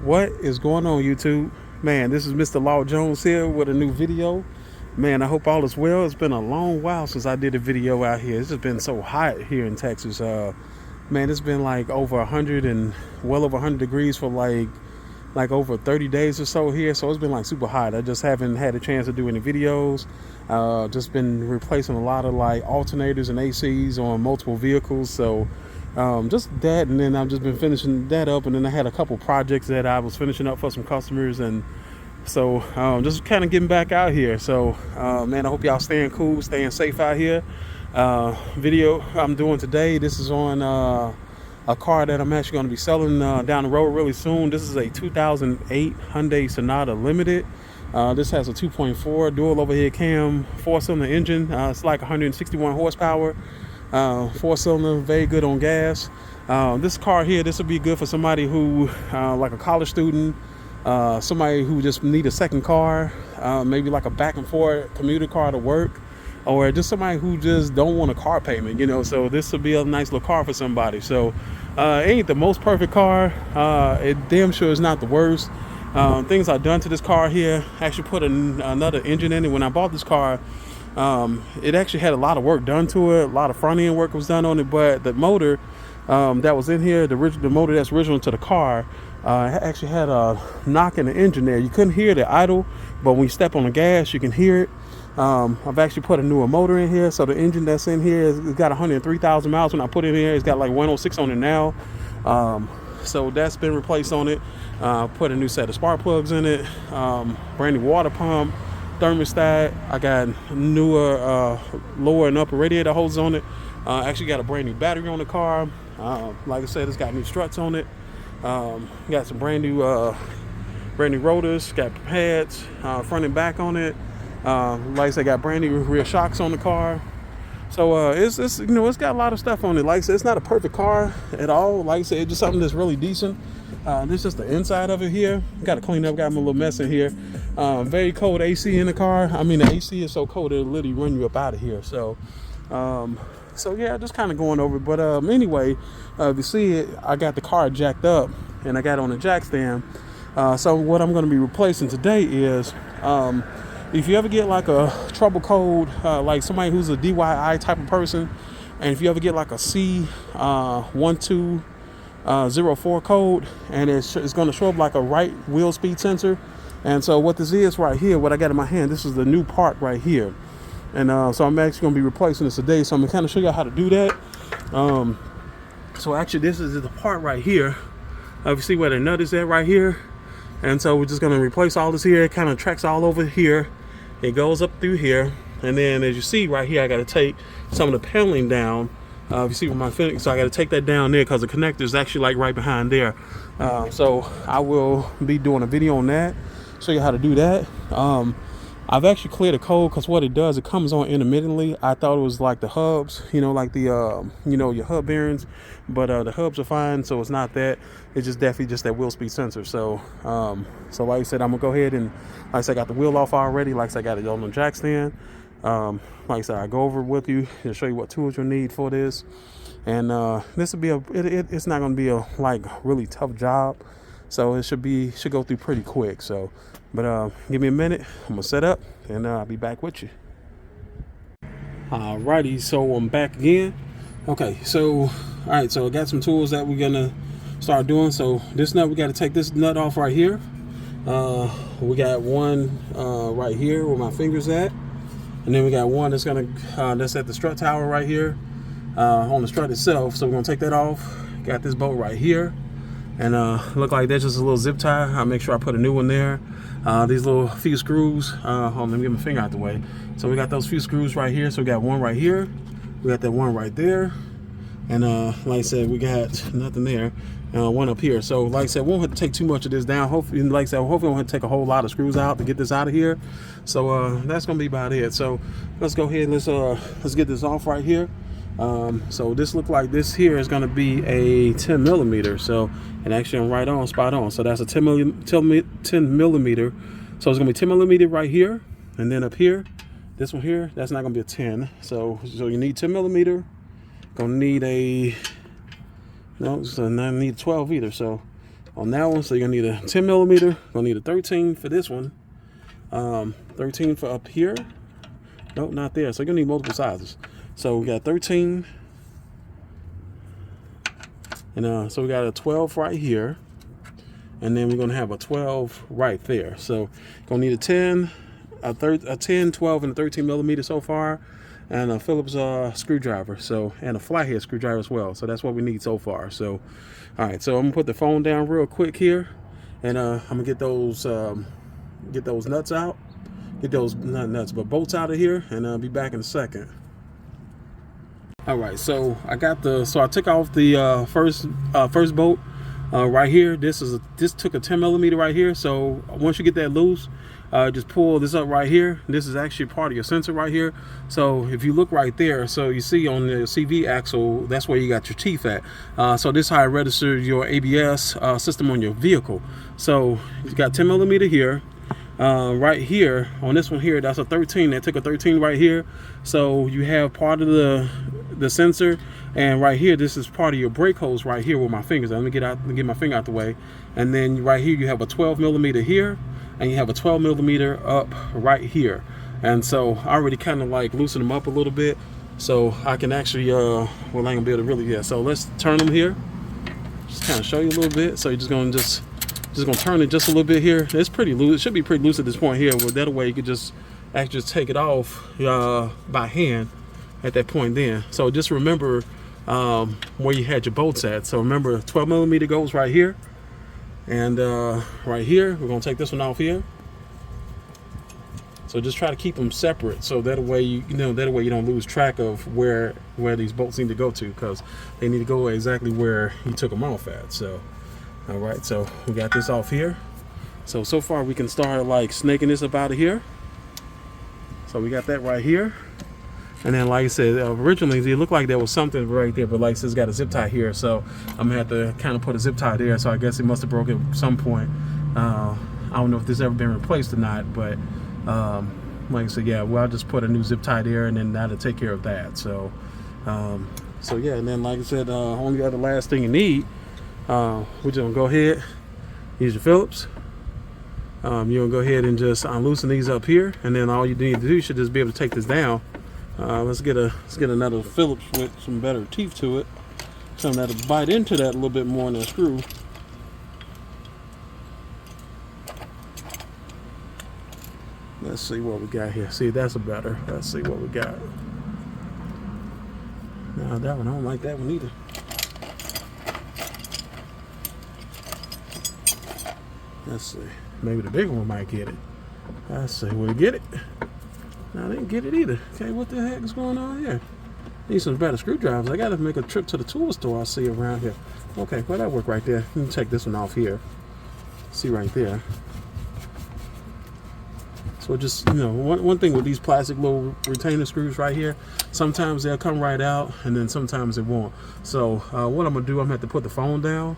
What is going on, YouTube? Man, this is Mr. Law Jones here with a new video. Man, I hope all is well. It's been a long while since I did a video out here. It's just been so hot here in Texas. Man, it's been like over 100 and well over 100 degrees for like over 30 days or so here. So it's been like super hot. I just haven't had a chance to do any videos. Just been replacing a lot of like alternators and ACs on multiple vehicles. So just that, and then I've just been finishing that up, and then I had a couple projects that I was finishing up for some customers, and so just kind of getting back out here. So man, I hope y'all staying cool, staying safe out here. Video I'm doing today, this is on a car that I'm actually going to be selling down the road really soon. This is a 2008 Hyundai Sonata Limited. This has a 2.4 dual overhead cam 4-cylinder engine. It's like 161 horsepower. 4-cylinder, very good on gas. This car here, this would be good for somebody who like a college student, somebody who just need a second car, maybe like a back and forth commuter car to work, or just somebody who just don't want a car payment, you know. So this would be a nice little car for somebody. So it ain't the most perfect car, it damn sure is not the worst. Things I've done to this car here, actually put another engine in it. When I bought this car, it actually had a lot of work done to it. A lot of front end work was done on it, but the motor that was in here, the motor that's original to the car, actually had a knock in the engine there. You couldn't hear the idle, but when you step on the gas, you can hear it. I've actually put a newer motor in here, so the engine that's in here has got 103,000 miles. When I put it in here, it's got like 106 on it now. So that's been replaced on it. Put a new set of spark plugs in it, brand new water pump, thermostat. I got newer lower and upper radiator hoses on it. Actually got a brand new battery on the car. Like I said, it's got new struts on it. Got some brand new rotors. Got pads front and back on it. Like I said, got brand new rear shocks on the car. So it's you know, it's got a lot of stuff on it. Like I said, it's not a perfect car at all. Like I said, it's just something that's really decent. This is the inside of it here. Got to clean up, got a little mess in here. Very cold AC in the car. I mean, the AC is so cold it'll literally run you up out of here. So yeah, just kind of going over it. But anyway, if you see it, I got the car jacked up and I got it on a jack stand. So what I'm going to be replacing today is, if you ever get like a trouble code, like somebody who's a DYI type of person, and if you ever get like a C1204 code, and it's going to show up like a right wheel speed sensor. And so what this is right here, what I got in my hand, this is the new part right here. And so I'm actually going to be replacing this today. So I'm going to kind of show you how to do that. So actually this is the part right here. You see where the nut is at right here. And so we're just going to replace all this here. It kind of tracks all over here. It goes up through here. And then as you see right here, I got to take some of the paneling down. If you see with my finger, so I got to take that down there because the connector is actually like right behind there. So I will be doing a video on that, show you how to do that. I've actually cleared the code because what it does, it comes on intermittently. I thought it was like the hubs, you know, like the you know, your hub bearings, but the hubs are fine, so it's not that. It's just definitely just that wheel speed sensor. So so like I said, I'm gonna go ahead and, like I said, I got the wheel off already. Like I said, I got it on the jack stand. Like I said, I go over it with you and show you what tools you'll need for this. And this will be it's not going to be a like really tough job, so it should go through pretty quick. So, but give me a minute. I'm gonna set up and I'll be back with you. Alrighty, so I'm back again. Okay, so all right, so I got some tools that we're gonna start doing. So this nut, we got to take this nut off right here. We got one right here where my finger's at. And then we got one that's that's at the strut tower right here, on the strut itself. So we're gonna take that off. Got this bolt right here, and look like that's just a little zip tie. I'll make sure I put a new one there. These little few screws. Hold on, let me get my finger out the way. So we got those few screws right here. So we got one right here. We got that one right there, and like I said, we got nothing there. One up here. So like I said, we won't have to take too much of this down. Hopefully, like I said, hopefully we won't have to take a whole lot of screws out to get this out of here. So that's gonna be about it. So let's go ahead and let's get this off right here. So this look like this here is gonna be a 10 millimeter. So, and actually I'm right on, spot on. So that's a 10 millimeter. So it's gonna be 10 millimeter right here, and then up here, this one here, that's not gonna be a 10. So you need 10 millimeter. Gonna need a, no, so I need 12 either. So on that one. So you're gonna need a 10 millimeter, gonna need a 13 for this one, 13 for up here. Nope, not there. So you're gonna need multiple sizes. So we got 13, and so we got a 12 right here, and then we're gonna have a 12 right there. So gonna need a 10, a 10, 12, and a 13 millimeter so far, and a Phillips screwdriver, so, and a Flathead screwdriver as well. So that's what we need so far. So all right, so I'm gonna put the phone down real quick here, and I'm gonna get those nuts out, get those, not nuts, but bolts out of here, and I'll be back in a second. All right, so I took off the first bolt right here. This took a 10 millimeter right here. So once you get that loose, just pull this up right here. This is actually part of your sensor right here. So if you look right there, so you see on the CV axle, that's where you got your teeth at. So this is how it registers your ABS system on your vehicle. So you got 10 millimeter here. Right here on this one here, that's a 13. That took a 13 right here. So you have part of the sensor, and right here, this is part of your brake hose right here with my fingers. Let me get my finger out the way. And then right here you have a 12 millimeter here, and you have a 12 millimeter up right here. And so I already kind of like loosen them up a little bit, so I can actually well, I ain't gonna be able to really, yeah. So let's turn them here, just kind of show you a little bit. So you're just gonna turn it just a little bit here. It's pretty loose. It should be pretty loose at this point here. Well, that way you could just actually just take it off by hand at that point then. So just remember where you had your bolts at. So remember, 12 millimeter goes right here, and right here we're gonna take this one off here. So just try to keep them separate, so that way you don't lose track of where these bolts need to go to, because they need to go exactly where you took them off at. So all right, so we got this off here. So far we can start like snaking this up out of here. So we got that right here. And then like I said, originally it looked like there was something right there, but like I said, it's got a zip tie here. So I'm gonna have to kind of put a zip tie there. So I guess it must have broken at some point. I don't know if this ever been replaced or not, but like I said, yeah, well, I'll just put a new zip tie there, and then that'll take care of that. So yeah, and then like I said, only other last thing you need, we're just gonna go ahead, use your Phillips. You're gonna go ahead and just loosen these up here, and then all you need to do, you should just be able to take this down. Let's get another Phillips with some better teeth to it, something that'll bite into that a little bit more than a screw. Let's see what we got here. See, that's a better. Let's see what we got. No, that one, I don't like that one either. Let's see. Maybe the bigger one might get it. Let's see. Will it get it? No, I didn't get it either. Okay, what the heck is going on here? Need some better screwdrivers. I gotta make a trip to the tool store I see around here. Okay, well, that worked right there. Let me take this one off here. See right there. So just, one thing with these plastic little retainer screws right here, sometimes they'll come right out, and then sometimes it won't. So what I'm gonna do, I'm gonna have to put the phone down,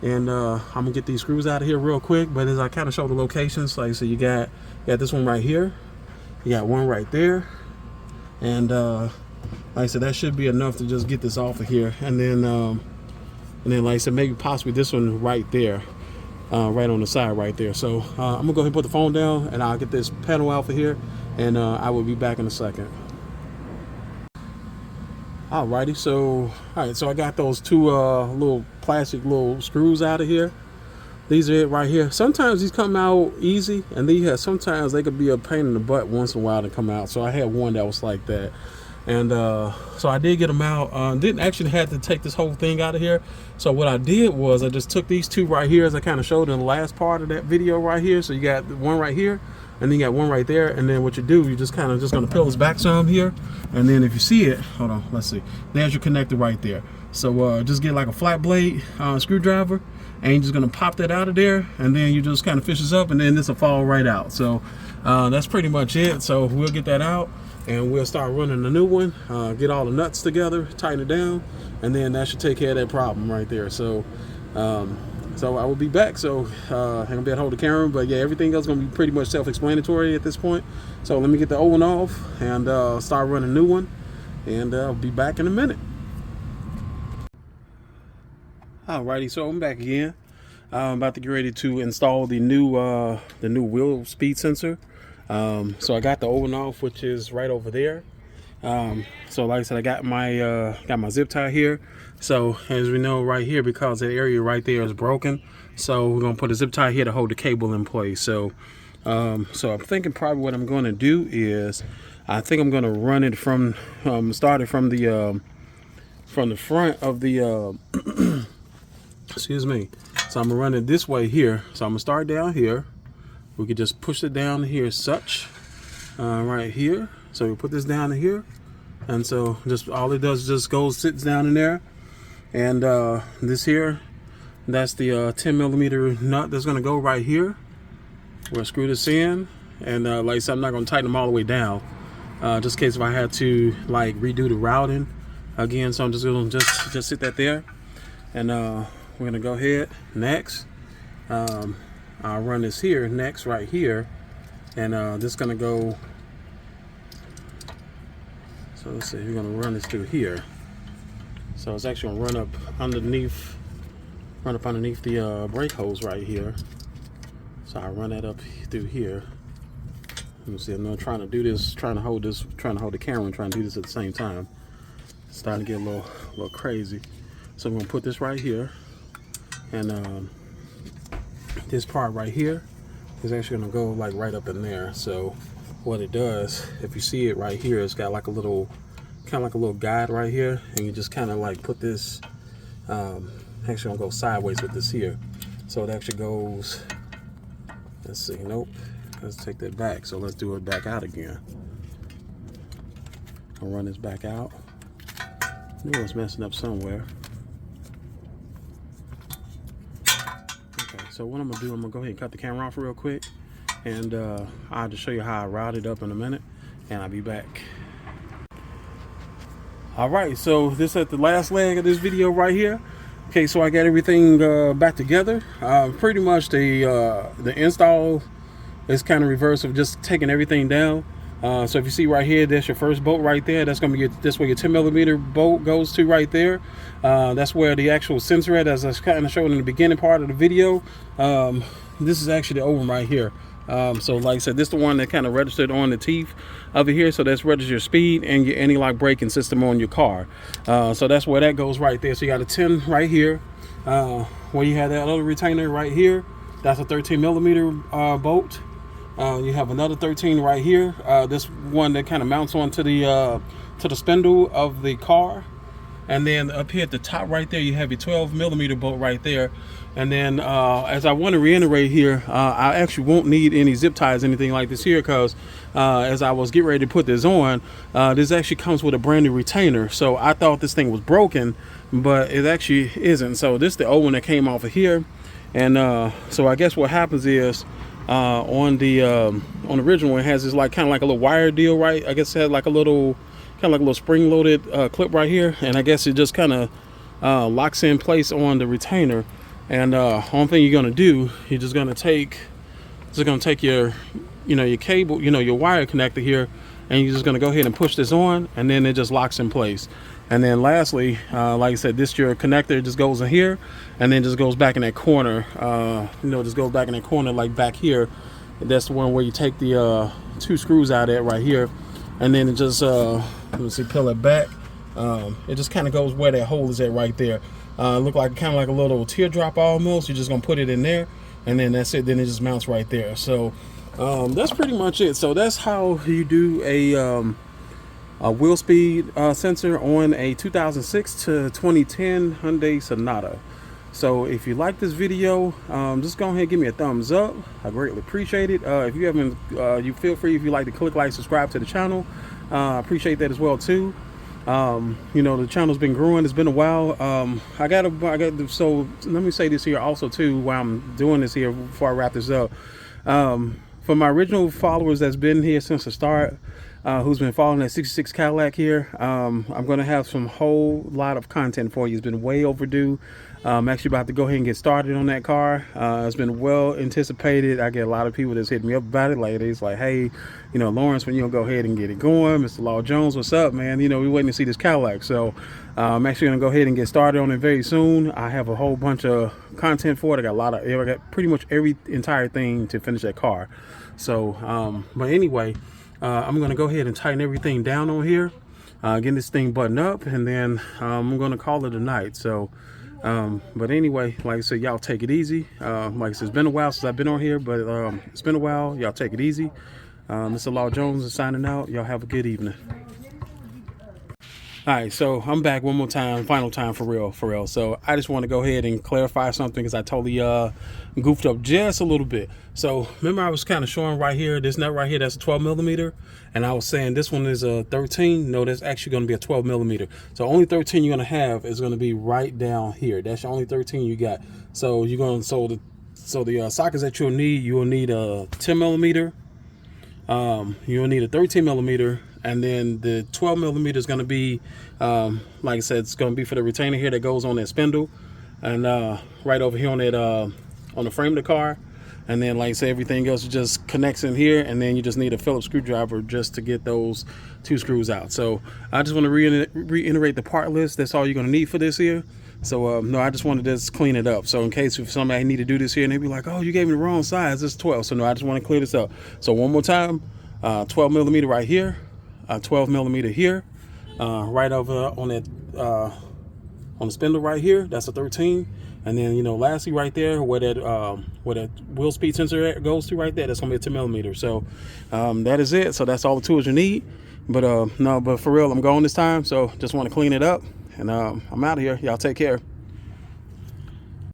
and I'm gonna get these screws out of here real quick. But as I kind of show the locations, like I said, you got this one right here, you got one right there, and like I said, that should be enough to just get this off of here. And then like I said, maybe possibly this one right there. Right on the side right there. So I'm gonna go ahead and put the phone down, and I'll get this panel out for here, and I will be back in a second. Alrighty, so so I got those two little plastic little screws out of here. These are it right here. Sometimes these come out easy, and sometimes they could be a pain in the butt once in a while to come out. So I had one that was like that. And so I did get them out. Didn't actually have to take this whole thing out of here. So what I did was I just took these two right here, as I kind of showed in the last part of that video right here. So you got one right here, and then you got one right there. And then what you do, you just kind of gonna peel this back some here. And then if you see it, hold on, let's see. There's your connector right there. So just get like a flat blade screwdriver, and you're just gonna pop that out of there, and then you just kind of fish this up, and then this will fall right out. So that's pretty much it. So we'll get that out, and we'll start running the new one, get all the nuts together, tighten it down, and then that should take care of that problem right there. So so I will be back. So I'm gonna be able to hold the camera, but yeah, everything else is gonna be pretty much self-explanatory at this point. So let me get the old one off and start running a new one, and I'll be back in a minute. Alrighty, so I'm back again. I'm about to get ready to install the new wheel speed sensor. So I got the on off, which is right over there. So like I said, I got my zip tie here. So as we know right here, because that area right there is broken, so we're gonna put a zip tie here to hold the cable in place. So so I'm thinking probably what I'm going to do is I think I'm going to run it from started from the front of the excuse me. So I'm gonna run it this way here. So I'm gonna start down here. We could just push it down here as such, right here. So we put this down here, and so just all it does is just goes, sits down in there. And this here, that's the 10 millimeter nut that's gonna go right here. We'll screw this in, and like I said, I'm not gonna tighten them all the way down, just in case if I had to like redo the routing again. So I'm just gonna just sit that there, and we're gonna go ahead next. I'll run this here next, right here, and this is gonna go. So let's see, we're gonna run this through here. So it's actually gonna run up underneath the brake hose right here. So I run that up through here. Let me see, I'm not trying to do this, trying to hold the camera and trying to do this at the same time. It's starting to get a little crazy. So I'm gonna put this right here, and this part right here is actually gonna go like right up in there. So what it does, if you see it right here, it's got like a little, kind of like a little guide right here, and you just kind of like put this, actually gonna go sideways with this here. So it actually goes, let's see, nope, let's take that back. So let's do it back out again. I'll run this back out. I knew I was messing up somewhere. Okay, so what I'm gonna do, I'm gonna go ahead and cut the camera off real quick, and I'll just show you how I route it up in a minute, and I'll be back. All right, so this is the last leg of this video right here. Okay, so I got everything back together. Pretty much the install is kind of reverse of just taking everything down. So if you see right here, that's your first bolt right there. That's gonna be this where your 10 millimeter bolt goes to right there. That's where the actual sensor at, as I kind of showed in the beginning part of the video. This is actually the oven right here. So like I said, this is the one that kind of registered on the teeth over here. So that's register your speed and your anti-lock braking system on your car. So that's where that goes right there. So you got a 10 right here, where you have that other retainer right here. That's a 13 millimeter bolt. You have another 13 right here. This one that kind of mounts onto the spindle of the car. And then up here at the top right there, you have your 12 millimeter bolt right there. And then as I want to reiterate here, I actually won't need any zip ties, anything like this here, because as I was getting ready to put this on, this actually comes with a brand new retainer. So I thought this thing was broken, but it actually isn't. So this is the old one that came off of here. And so I guess what happens is on the original one, it has this like kind of like a little wire deal, right? I guess it had like a little kind of like a little spring-loaded clip right here, and I guess it just kind of locks in place on the retainer. And only thing you're gonna do, you're just gonna take your, your cable, your wire connector here, and you're just gonna go ahead and push this on, and then it just locks in place. And then lastly, like I said, this your connector just goes in here, and then just goes back in that corner. Just goes back in that corner like back here. That's the one where you take the 2 screws out of it right here, and then it just let me see, peel it back. It just kind of goes where that hole is at right there. Look like kind of like a little teardrop almost. You're just gonna put it in there, and then that's it. Then it just mounts right there. So that's pretty much it. So that's how you do a wheel speed sensor on a 2006 to 2010 Hyundai Sonata. So if you like this video, just go ahead and give me a thumbs up. I greatly appreciate it. If you haven't, you feel free, if you like to click like, subscribe to the channel. I appreciate that as well too. The channel's been growing. It's been a while. So let me say this here also too, while I'm doing this here before I wrap this up. For my original followers that's been here since the start, who's been following that 66 Cadillac here. I'm going to have some whole lot of content for you. It's been way overdue. I'm actually about to go ahead and get started on that car. It's been well anticipated. I get a lot of people that's hit me up about it. Like, it's like, hey, you know, Lawrence, when you gonna go ahead and get it going? Mr. Law Jones, what's up, man? You know, we waiting to see this Cadillac. So I'm actually gonna go ahead and get started on it very soon. I have a whole bunch of content for it. I got pretty much every entire thing to finish that car. So, but anyway, I'm gonna go ahead and tighten everything down on here, get this thing buttoned up, and then I'm gonna call it a night. So. But anyway, like I said, y'all take it easy. Like I said, it's been a while since I've been on here, but it's been a while. Y'all take it easy. Mr. Law Jones is signing out. Y'all have a good evening. All right, so I'm back one more time, final time for real. So I just want to go ahead and clarify something because I totally goofed up just a little bit. So remember I was kind of showing right here, this nut right here, that's a 12 millimeter. And I was saying this one is a 13. No, that's actually going to be a 12 millimeter. So only 13 you're going to have is going to be right down here. That's the only 13 you got. So you're going to, so the sockets that you'll need a 10 millimeter. You'll need a 13 millimeter. And then the 12 millimeter is going to be, like I said, it's going to be for the retainer here that goes on that spindle, and right over here on that on the frame of the car. And then, like I said, everything else just connects in here, and then you just need a Phillips screwdriver just to get those 2 screws out. So I just want to reiterate the part list. That's all you're going to need for this here. So no, I just wanted to just clean it up. So in case if somebody need to do this here and they be like, oh, you gave me the wrong size, it's 12. So no, I just want to clear this up. So one more time, 12 millimeter right here. 12 millimeter here, right over on that on the spindle right here, that's a 13. And then, you know, lastly right there where that wheel speed sensor goes to right there, that's gonna be a 10 millimeter. So that is it. So that's all the tools you need. But no, but for real, I'm going this time, so just want to clean it up, and I'm out of here. Y'all take care.